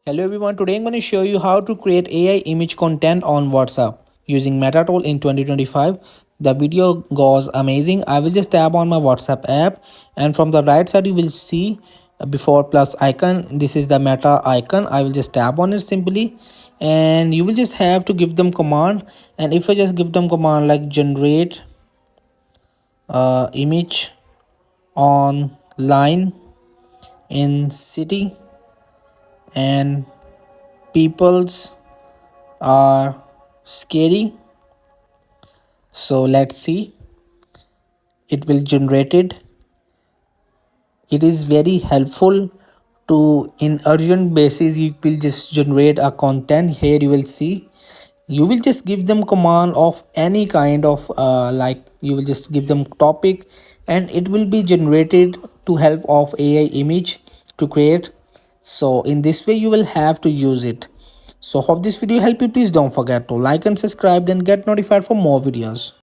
Hello everyone, today I'm going to show you how to create AI image content on WhatsApp using Meta Tool in 2025. The video goes amazing. I will just tap on my WhatsApp app and from the right side you will see a before plus icon. This is the Meta icon. I will just tap on it simply and you will just have to give them command, and if I just give them command like generate image on line in city and peoples are scary, so let's see, it will generate it. It is very helpful to in urgent basis. You will just generate a content. Here you will see, you will just give them command of any kind of like you will just give them topic and it will be generated to help of AI image to create. So in this way you will have to use it. So hope this video help you. Please don't forget to like and subscribe and get notified for more videos.